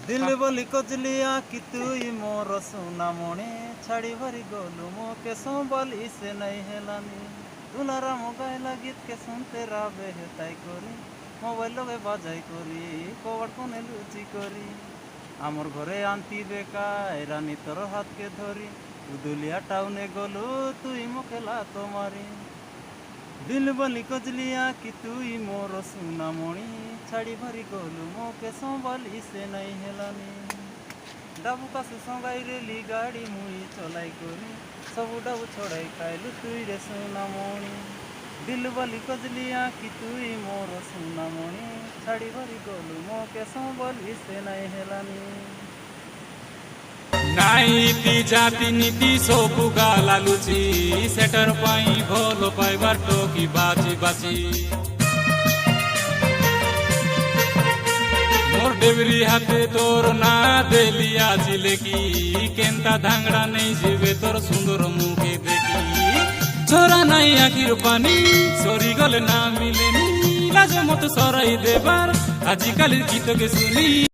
दिल बोली कजलिया कि तुई मोर सुनामणि छाड़ी भरी गोलू मो के बोली से नहीं हेलानी दुलारा मोगाइला गीत के सुनते राबे हेताई करी मोबाइल लगे बाजाई करी कबाड़ कोने लुचि करी आमर घरे आंती बेका रानी तोर हाथ के धरी उदुलिया टाउने गलू तुई मोकेला तुम्हारी दिल बोली कजलिया कि तुई मोर सुनामणि छाड़ी भरी गोलू मो के संभाली से नहीं हेलानी डाबू का संगाई रेली गाड़ी मुई चलाई करी सब डाबू छोड़ाई खाइलु तुई रे सुनामणि दिल बोली कजलिया कि तुई मोर सुनामणि छाड़ी भरी गोलू मो के संभाली से नहीं हेलानी नाइती जाति नीति सबु गाला लुची सेटर पाई भोलो पाइबार टोकी बाची बाची मोर डेबरी हाथे तोर ना देली आजिले की केंता धांगड़ा नहीं जीवे तोर सुंदर मुखे देखी छोरा नहीं आखिर पानी सरी गले ना मिलेनी लाज मत सराई देबार आजिकाल गीत के सुनी।